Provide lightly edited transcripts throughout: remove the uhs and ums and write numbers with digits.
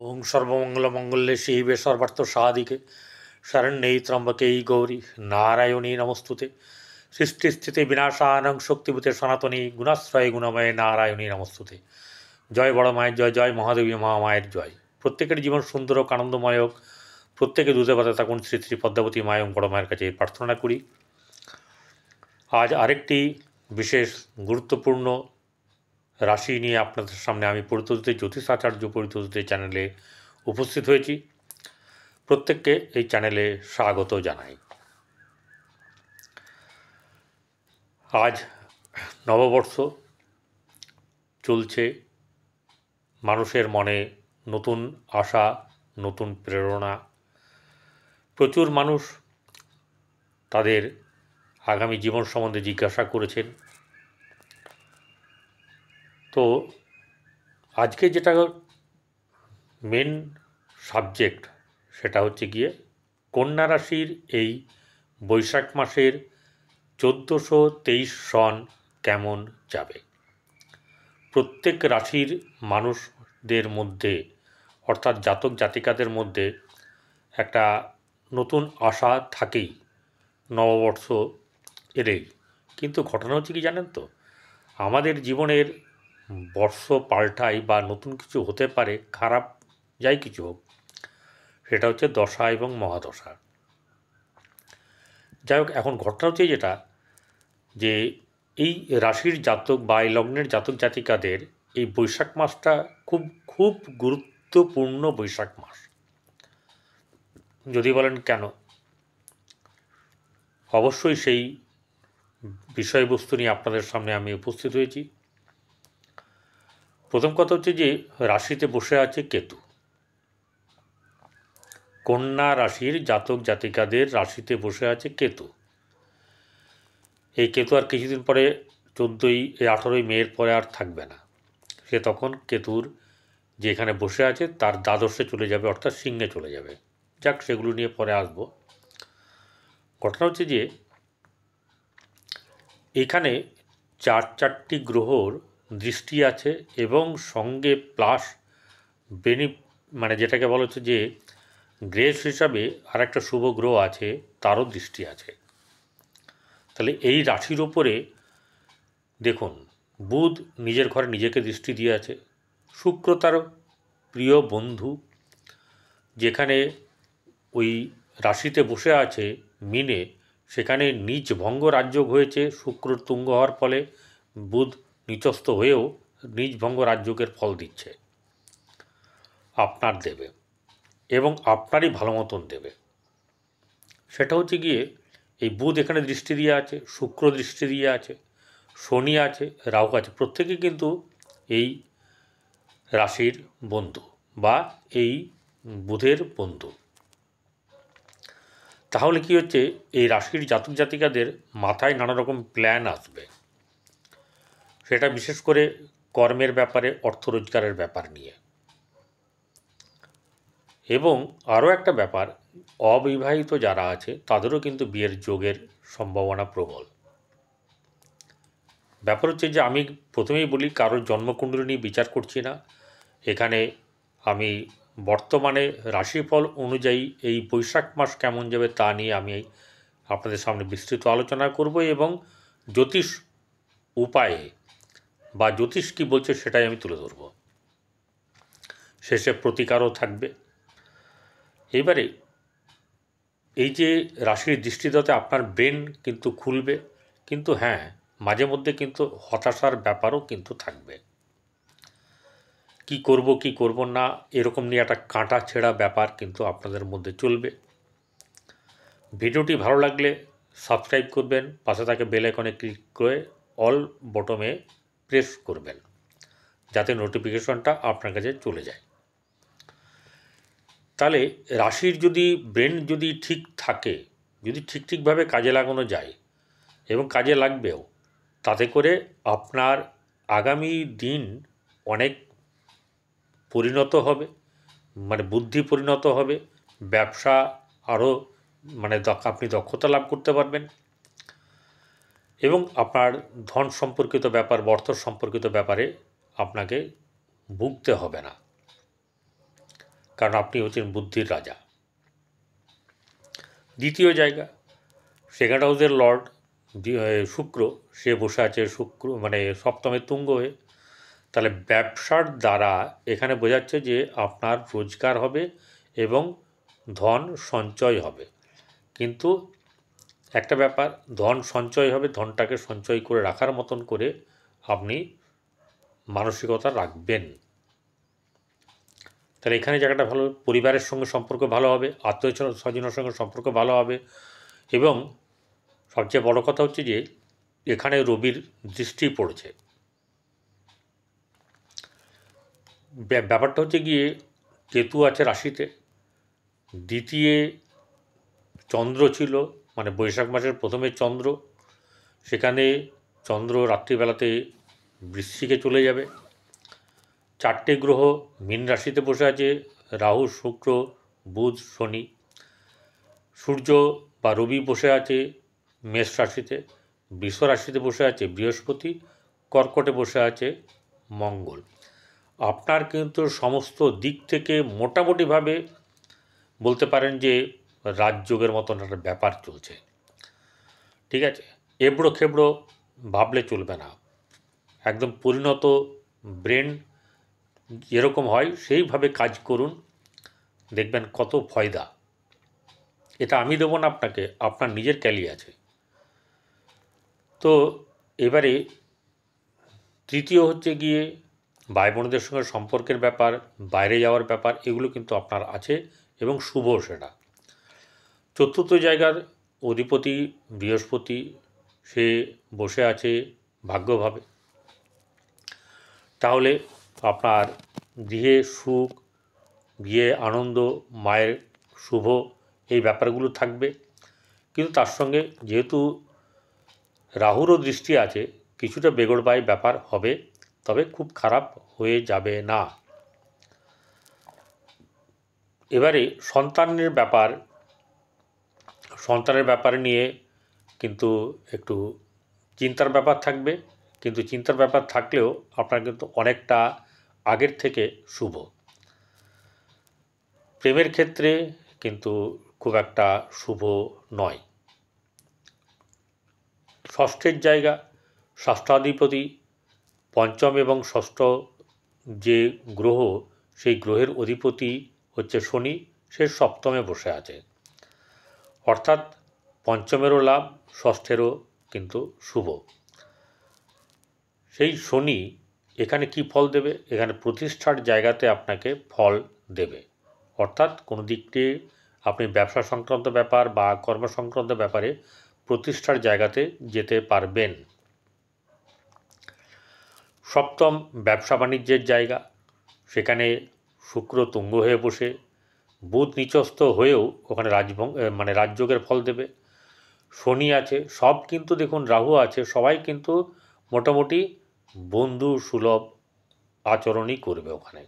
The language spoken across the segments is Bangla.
ओं सर्वमंगलमंगल्ये शिवे सर्वार्थसाधिके शरण्ये त्र्यंबके गौरी नारायणी नमस्तुते सृष्टिस्थिति विनाशानं शक्तिभूते सनातनी गुणाश्रय गुणमय नारायणी नमस्तुते। जय बड़ माয়ের জয়, জয় মহাদেবী মহামায়ের জয়। প্রত্যেকের জীবন সুন্দর ও আনন্দময় হোক, প্রত্যেকে দুধে পাতে থাকুন শ্রী শ্রী পদ্মাবতী মা এবং বড় মায়ের কাছে প্রার্থনা করি। আজ আরেকটি বিশেষ গুরুত্বপূর্ণ রাশি নিয়ে আপনাদের সামনে আমি পরিতোষিত জ্যোতিষ আচার্য পরিতোষিত চ্যানেলে উপস্থিত হয়েছি। প্রত্যেককে এই চ্যানেলে স্বাগত জানাই। আজ নববর্ষ চলছে, মানুষের মনে নতুন আশা, নতুন প্রেরণা। প্রচুর মানুষ তাদের আগামী জীবন সম্বন্ধে জিজ্ঞাসা করেছেন। তো আজকে যেটা মেন সাবজেক্ট সেটা হচ্ছে গিয়ে কন্যা রাশির এই বৈশাখ মাসের 1423 সন কেমন যাবে। প্রত্যেক রাশির মানুষদের মধ্যে অর্থাৎ জাতক জাতিকাদের মধ্যে একটা নতুন আশা থাকেই নববর্ষ এলেই। কিন্তু ঘটনা হচ্ছে কি জানেন তো, আমাদের জীবনের বর্ষ পাল্টায় বা নতুন কিছু হতে পারে, খারাপ যাই কিছু হোক, সেটা হচ্ছে দশা এবং মহাদশা। যাই হোক, এখন ঘটনা হচ্ছে যেটা যে এই রাশির জাতক বা এই লগ্নের জাতক জাতিকাদের এই বৈশাখ মাসটা খুব খুব গুরুত্বপূর্ণ বৈশাখ মাস। যদি বলেন কেন, অবশ্যই সেই বিষয়বস্তু নিয়ে আপনাদের সামনে আমি উপস্থিত হয়েছি। প্রথম কথা হচ্ছে যে রাশিতে বসে আছে কেতু। কন্যা রাশির জাতক জাতিকাদের রাশিতে বসে আছে কেতু। এই কেতু আর কিছুদিন পরে 18ই মের পরে আর থাকবে না। সে তখন কেতুর যেখানে বসে আছে তার দ্বাদশে চলে যাবে, অর্থাৎ সিংহে চলে যাবে। যাক, সেগুলো নিয়ে পরে আসব। ঘটনা হচ্ছে যে এখানে চারটি গ্রহর দৃষ্টি আছে এবং সঙ্গে প্লাস মানে যেটাকে বলা হচ্ছে যে গ্রেস হিসাবে আর একটা শুভ গ্রহ আছে, তারও দৃষ্টি আছে। তাহলে এই রাশির ওপরে দেখুন, বুধ নিজের ঘরে নিজেকে দৃষ্টি দিয়ে আছে। শুক্র তার প্রিয় বন্ধু, যেখানে ওই রাশিতে বসে আছে মিনে, সেখানে নিজ ভঙ্গ রাজযোগ হয়েছে। শুক্র তুঙ্গ হওয়ার ফলে বুধ নিচস্থ হয়েও নিজ ভঙ্গ রাজযোগের ফল দিচ্ছে, আপনার দেবে এবং আপনারই ভালো মতন দেবে। সেটা হচ্ছে গিয়ে এই বুধ এখানে দৃষ্টি দিয়ে আছে, শুক্র দৃষ্টি দিয়ে আছে, শনি আছে, রাহু আছে। প্রত্যেকে কিন্তু এই রাশির বন্ধু বা এই বুধের বন্ধু। তাহলে কি হচ্ছে, এই রাশির জাতক জাতিকাদের মাথায় নানা রকম প্ল্যান আসবে। সেটা বিশেষ করে কর্মের ব্যাপারে, অর্থ রোজগারের ব্যাপার নিয়ে। এবং আরও একটা ব্যাপার, অবিবাহিত যারা আছে তাদেরও কিন্তু বিয়ের যোগের সম্ভাবনা প্রবল। ব্যাপার হচ্ছে যে আমি প্রথমেই বলি, কারোর জন্মকুণ্ডলী নিয়ে বিচার করছি না এখানে। আমি বর্তমানে রাশিফল অনুযায়ী এই বৈশাখ মাস কেমন যাবে তা নিয়ে আমি আপনাদের সামনে বিস্তৃত আলোচনা করব এবং জ্যোতিষ উপায়ে বা জ্যোতিষ কী বলছে সেটাই আমি তুলে ধরব। শেষে প্রতিকারও থাকবে। এবারে এই যে রাশির দৃষ্টিদাতে আপনার ব্রেন কিন্তু খুলবে, কিন্তু হ্যাঁ, মাঝে মধ্যে কিন্তু হতাশার ব্যাপারও কিন্তু থাকবে। কি করব কি করব না, এরকম নিয়ে একটা কাঁটা ছেঁড়া ব্যাপার কিন্তু আপনাদের মধ্যে চলবে। ভিডিওটি ভালো লাগলে সাবস্ক্রাইব করবেন, পাশে থাকে বেল আইকনে ক্লিক করে অল বটমে প্রেস করবেন, যাতে নোটিফিকেশনটা আপনার কাছে চলে যায়। তাহলে রাশির যদি ব্রেন যদি ঠিক থাকে, যদি ঠিকভাবে কাজে লাগানো যায় এবং কাজে লাগবেও, তাতে করে আপনার আগামী দিন অনেক পরিণত হবে, মানে বুদ্ধি পরিণত হবে। ব্যবসা আরও মানে আপনি দক্ষতা লাভ করতে পারবেন এবং আপনার ধন সম্পর্কিত ব্যাপার, অর্থ সম্পর্কিত ব্যাপারে আপনাকে ভুগতে হবে না। কারণ আপনি হচ্ছেন বুদ্ধির রাজা। দ্বিতীয় জায়গা, সেকেন্ড হাউসের লর্ড শুক্র, সে বসে আছে শুক্র মানে সপ্তমে তুঙ্গ হয়ে। তাহলে ব্যবসার দ্বারা এখানে বোঝাচ্ছে যে আপনার রোজগার হবে এবং ধন সঞ্চয় হবে। কিন্তু একটা ব্যাপার, ধন সঞ্চয় হবে, ধনটাকে সঞ্চয় করে রাখার মতন করে আপনি মানসিকতা রাখবেন। তাহলে এখানে জায়গাটা ভালো, পরিবারের সঙ্গে সম্পর্ক ভালো হবে, আত্মীয় স্বজনের সঙ্গে সম্পর্ক ভালো হবে। এবং সবচেয়ে বড় কথা হচ্ছে যে এখানে রবির দৃষ্টি পড়ছে। ব্যাপারটা হচ্ছে গিয়ে কেতু আছে রাশিতে, দ্বিতীয় চন্দ্র ছিল, মানে বৈশাখ মাসের প্রথমে চন্দ্র, সেখানে চন্দ্র রাত্রিবেলাতে বৃশ্চিকে চলে যাবে। চারটে গ্রহ মীন রাশিতে বসে আছে, রাহু, শুক্র, বুধ, শনি। সূর্য বা রবি বসে আছে মেষ রাশিতে, বৃষ রাশিতে বসে আছে বৃহস্পতি, কর্কটে বসে আছে মঙ্গল। আপনার কিন্তু সমস্ত দিক থেকে মোটামুটিভাবে বলতে পারেন যে রাজযোগের মতন একটা ব্যাপার চলছে। ঠিক আছে, এবড়ো খেবড়ো ভাবলে চলবে না, একদম পরিণত ব্রেন যেরকম হয় সেইভাবে কাজ করুন, দেখবেন কত ফয়দা। এটা আমি দেবো না আপনাকে, আপনার নিজের ক্যালি আছে। তো এবারে তৃতীয় হচ্ছে গিয়ে ভাই বোনদের সঙ্গে সম্পর্কের ব্যাপার, বাইরে যাওয়ার ব্যাপার, এগুলো কিন্তু আপনার আছে এবং শুভ সেটা। চতুর্থ জায়গার অধিপতি বৃহস্পতি, সে বসে আছে ভাগ্যভাবে। তাহলে আপনার গৃহে সুখ, গৃহে আনন্দ, মায়ের শুভ, এই ব্যাপারগুলো থাকবে। কিন্তু তার সঙ্গে যেহেতু রাহুরও দৃষ্টি আছে, কিছুটা বেগড়বাই ব্যাপার হবে, তবে খুব খারাপ হয়ে যাবে না। এবারে সন্তানের ব্যাপার নিয়ে কিন্তু একটু চিন্তার ব্যাপার থাকবে, কিন্তু চিন্তার ব্যাপার থাকলেও আপনার কিন্তু অনেকটা আগের থেকে শুভ। প্রেমের ক্ষেত্রে কিন্তু খুব একটা শুভ নয়। ষষ্ঠের জায়গা, ষষ্ঠাধিপতি পঞ্চম এবং ষষ্ঠ যে গ্রহ, সেই গ্রহের অধিপতি হচ্ছে শনি, সে সপ্তমে বসে আছে। অর্থাৎ পঞ্চমেরও লাভ, ষষ্ঠেরও কিন্তু শুভ। সেই শনি এখানে কি ফল দেবে? এখানে প্রতিষ্ঠার জায়গাতে আপনাকে ফল দেবে। অর্থাৎ কোনো দিক দিয়ে আপনি ব্যবসা সংক্রান্ত ব্যাপার বা কর্ম সংক্রান্ত ব্যাপারে প্রতিষ্ঠার জায়গাতে যেতে পারবেন। সপ্তম ব্যবসা বাণিজ্যের জায়গা, সেখানে শুক্র তুঙ্গ হয়ে বসে, বুধ নিচস্থ হয়েও ওখানে রাজযোগের ফল দেবে। শনি আছে, সব কিন্তু দেখুন রাহু আছে, সবাই কিন্তু মোটামুটি বন্ধু সুলভ আচরণই করবে ওখানে।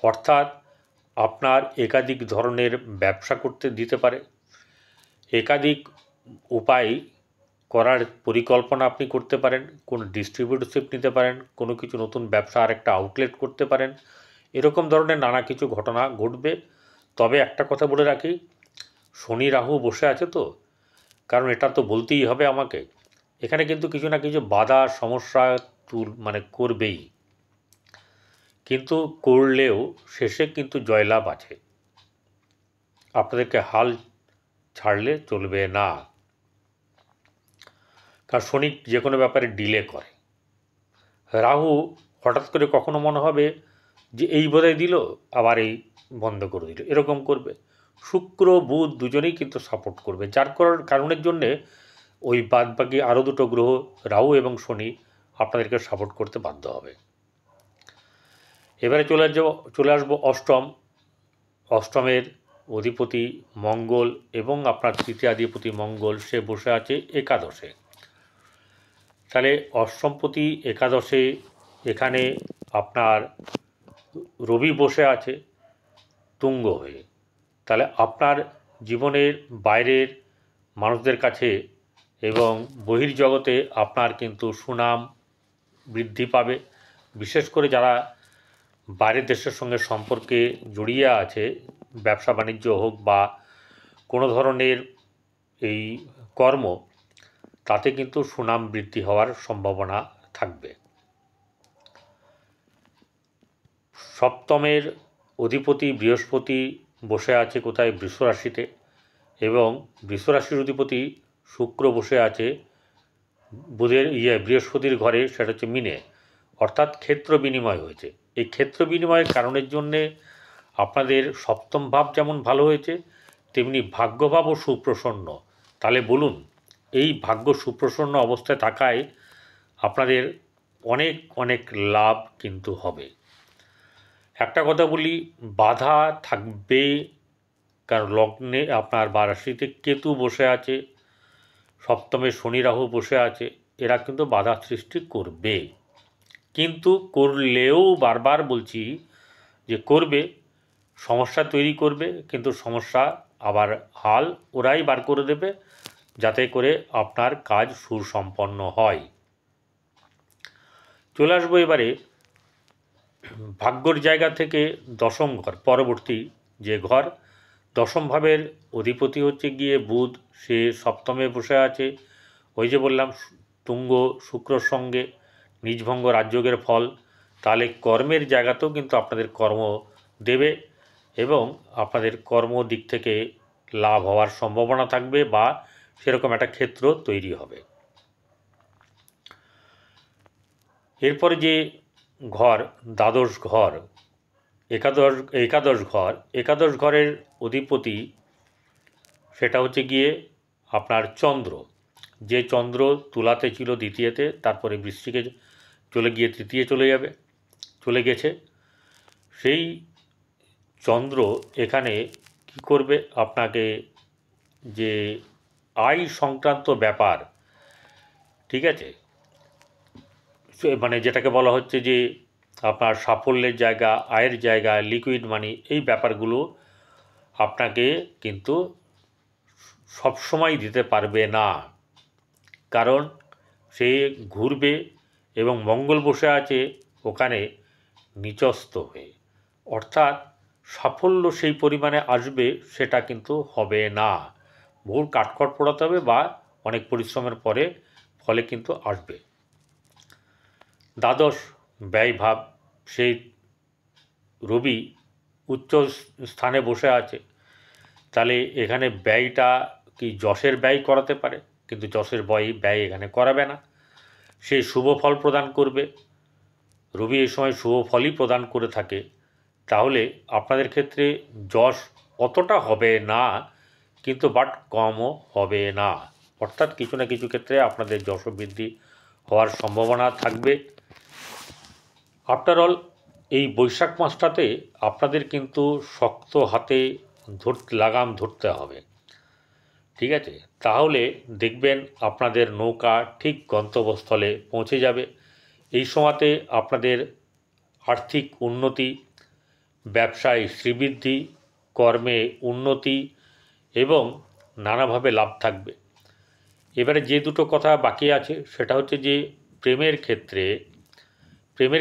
অর্থাৎ আপনার একাধিক ধরনের ব্যবসা করতে দিতে পারে, একাধিক উপায় করার পরিকল্পনা আপনি করতে পারেন, কোনো ডিস্ট্রিবিউটরশিপ নিতে পারেন, কোনো কিছু নতুন ব্যবসা আরেকটা আউটলেট করতে পারেন, এরকম ধরনের নানা কিছু ঘটনা ঘটবে। তবে একটা কথা বলে রাখি, শনি রাহু বসে আছে তো, কারণ এটা তো বলতেই হবে আমাকে, এখানে কিন্তু কিছু না কিছু বাধা সমস্যা করবেই, কিন্তু করলেও শেষে কিন্তু জয়লাভ আছে। আপনাদেরকে হাল ছাড়লে চলবে না, কারণ শনি যে কোনো ব্যাপারে ডিলে করে। রাহু হঠাৎ করে কখনো মনে হবে যে এই বোধহয় দিল, আবার এই বন্ধ করে দিল, এরকম করবে। শুক্র বুধ দুজনেই কিন্তু সাপোর্ট করবে, যার কারণের জন্যে ওই বাদবাকি আরও দুটো গ্রহ রাহু এবং শনি আপনাদেরকে সাপোর্ট করতে বাধ্য হবে। এবারে চলে আসবো অষ্টমের অধিপতি মঙ্গল এবং আপনার তৃতীয়াধিপতি মঙ্গল, সে বসে আছে একাদশে। তাহলে অষ্টমপতি একাদশে, এখানে আপনার রবি বসে আছে তুঙ্গ হয়ে। তাহলে আপনার জীবনের বাইরের মানুষদের কাছে এবং বহির্জগতে আপনার কিন্তু সুনাম বৃদ্ধি পাবে। বিশেষ করে যারা বাইরের দেশের সঙ্গে সম্পর্কে জড়িয়ে আছে, ব্যবসা বাণিজ্য হোক বা কোনো ধরনের এই কর্ম, তাতে কিন্তু সুনাম বৃদ্ধি হওয়ার সম্ভাবনা থাকবে। সপ্তমের অধিপতি বৃহস্পতি বসে আছে কোথায়? বৃষ রাশিতে, এবং বৃষ রাশির অধিপতি শুক্র বসে আছে বৃহস্পতির ঘরে, সেটা হচ্ছে মিনে, অর্থাৎ ক্ষেত্র বিনিময় হয়েছে। এই ক্ষেত্র বিনিময়ের কারণের জন্যে আপনাদের সপ্তম ভাব যেমন ভালো হয়েছে, তেমনি ভাগ্যভাবও সুপ্রসন্ন। তাহলে বলুন, এই ভাগ্য সুপ্রসন্ন অবস্থায় থাকায় আপনাদের অনেক অনেক লাভ কিন্তু হবে। একটা কথা বলি, বাধা থাকবে, কারণ লগ্নে আপনার বা রাশিতে কেতু বসে আছে, সপ্তমে শনি রাহু বসে আছে, এরা কিন্তু বাধা সৃষ্টি করবে। কিন্তু করলেও বারবার বলছি যে করবে, সমস্যা তৈরি করবে, কিন্তু সমস্যা আবার হাল ওরাই বার করে দেবে, যাতে করে আপনার কাজ সুসম্পন্ন হয়। চলে আসবো এবারে ভাগ্যর জায়গা থেকে দশম ঘর, পরবর্তী যে ঘর, দশম ভাবের অধিপতি হচ্ছে গিয়ে বুধ, সে সপ্তমে বসে আছে। ওই যে বললাম তুঙ্গ শুক্রর সঙ্গে নিজভঙ্গ রাজযোগের ফল, তাহলে কর্মের জায়গাতেও কিন্তু আপনাদের কর্ম দেবে, এবং আপনাদের কর্ম দিক থেকে লাভ হওয়ার সম্ভাবনা থাকবে, বা সেরকম একটা ক্ষেত্র তৈরি হবে। এরপরে যে ঘর, দ্বাদশ ঘর, একাদশ ঘরের অধিপতি সেটা হচ্ছে গিয়ে আপনার চন্দ্র, যে চন্দ্র তুলাতে ছিল দ্বিতীয়তে, তারপরে বৃশ্চিকে চলে গিয়ে তৃতীয় চলে গেছে। সেই চন্দ্র এখানে কি করবে? আপনাকে যে আয় সংক্রান্ত ব্যাপার, ঠিক আছে, মানে যেটাকে বলা হচ্ছে যে আপনার সাফল্যের জায়গা, আয়ের জায়গা, লিকুইড মানি, এই ব্যাপারগুলো আপনাকে কিন্তু সবসময় দিতে পারবে না, কারণ সে ঘুরবে এবং মঙ্গল বসে আছে ওখানে নিচস্থ হয়ে, অর্থাৎ সাফল্য সেই পরিমাণে আসবে সেটা কিন্তু হবে না, বহু কাঠখড় পোড়াতে হবে বা অনেক পরিশ্রমের পরে ফলে কিন্তু আসবে। দ্বাদশ ব্যয়ভাব, সেই রবি উচ্চ স্থানে বসে আছে, তাহলে এখানে ব্যয়টা কি যশের ব্যয় করাতে পারে, কিন্তু যশের ব্যয় এখানে করাবে না, সে শুভ ফল প্রদান করবে। রবি এই সময় শুভ ফলই প্রদান করে থাকে, তাহলে আপনাদের ক্ষেত্রে যশ অতটা হবে না, কিন্তু বাট কমও হবে না, অর্থাৎ কিছু না কিছু ক্ষেত্রে আপনাদের যশ বৃদ্ধি হওয়ার সম্ভাবনা থাকবে। আফটার অল এই বৈশাখ মাসটাতে আপনাদের কিন্তু শক্ত হাতে লাগাম ধরতে হবে, ঠিক আছে, তাহলে দেখবেন আপনাদের নৌকা ঠিক গন্তব্যস্থলে পৌঁছে যাবে। এই সময়তে আপনাদের আর্থিক উন্নতি, ব্যবসায় শ্রীবৃদ্ধি, কর্মে উন্নতি এবং নানাভাবে লাভ থাকবে। এবারে যে দুটো কথা বাকি আছে সেটা হচ্ছে যে প্রেমের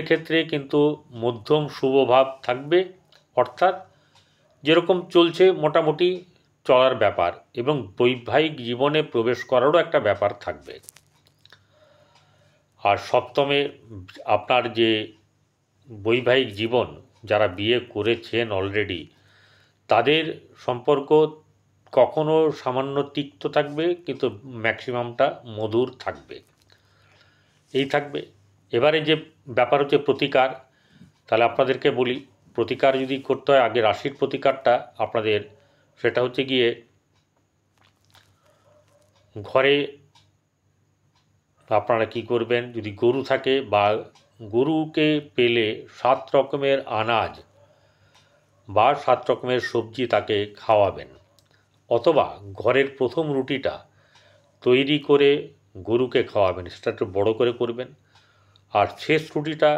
ক্ষেত্রে কিন্তু মধ্যম শুভভাব থাকবে, অর্থাৎ যেরকম চলছে মোটামুটি চলার ব্যাপার, এবং বৈবাহিক জীবনে প্রবেশ করারও একটা ব্যাপার থাকবে। আর সপ্তমে আপনার যে বৈবাহিক জীবন, যারা বিয়ে করেছেন অলরেডি, তাদের সম্পর্ক কখনো সামান্য তিক্ত থাকবে, কিন্তু ম্যাক্সিমামটা মধুর থাকবে, এই থাকবে। এবারে যে ব্যাপার হচ্ছে প্রতিকার, তাহলে আপনাদেরকে বলি, প্রতিকার যদি করতে হয়, আগে রাশির প্রতিকারটা আপনাদের, সেটা হচ্ছে গিয়ে ঘরে আপনারা কি করবেন, যদি গরু থাকে বা গরুকে পেলে 7 রকমের আনাজ বা 7 রকমের সবজি তাকে খাওয়াবেন, অথবা ঘরের প্রথম রুটিটা তৈরি করে গরুকে খাওয়াবেন, সেটা একটু বড় করে করবেন, আর শেষ রুটিটা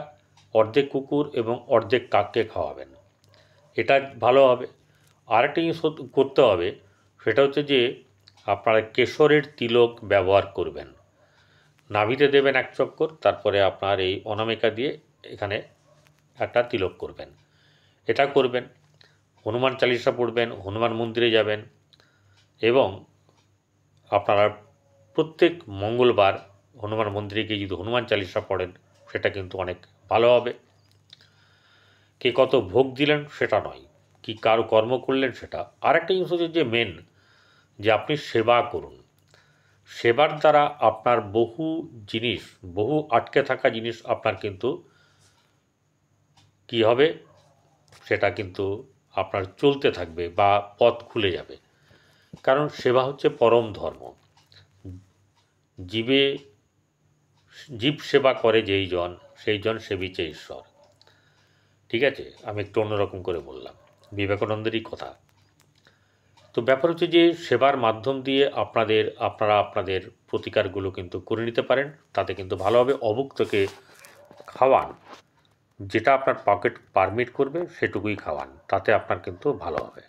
অর্ধেক কুকুর এবং অর্ধেক কাককে খাওয়াবেন, এটা ভালো হবে। আরেকটা জিনিস করতে হবে, সেটা হচ্ছে যে আপনারা কেশরের তিলক ব্যবহার করবেন, নাভিতে দেবেন 1 চক্কর, তারপরে আপনার এই অনামিকা দিয়ে এখানে একটা তিলক করবেন, এটা করবেন। হনুমান চালিসা পড়বেন, হনুমান মন্দিরে যাবেন এবং আপনারা প্রত্যেক মঙ্গলবার হনুমান মন্দিরে গিয়ে যদি হনুমান চালিসা পড়েন সেটা কিন্তু অনেক ভালো হবে। কে কত ভোগ দিলেন সেটা নয়, কি কার কর্ম করলেন সেটা। আর একটা জিনিস হচ্ছে যে মেন, যে আপনি সেবা করুন। সেবার দ্বারা আপনার বহু জিনিস, বহু আটকে থাকা জিনিস আপনার কিন্তু কি হবে, সেটা কিন্তু আপনার চলতে থাকবে বা পথ খুলে যাবে। কারণ সেবা হচ্ছে পরম ধর্ম। জীব সেবা করে যেই জন, সেই জন সেবিছে ঈশ্বর। ঠিক আছে, আমি একটু অন্যরকম করে বললাম, বিবেকানন্দেরই কথা। তো ব্যাপার হচ্ছে যে সেবার মাধ্যম দিয়ে আপনারা আপনাদের প্রতিকারগুলো কিন্তু করে নিতে পারেন, তাতে কিন্তু ভালো হবে। অভুক্তকে খাওয়ান, যেটা আপনার পকেট পারমিট করবে সেটুকুই খাওয়ান, তাতে আপনার কিন্তু ভালো হবে।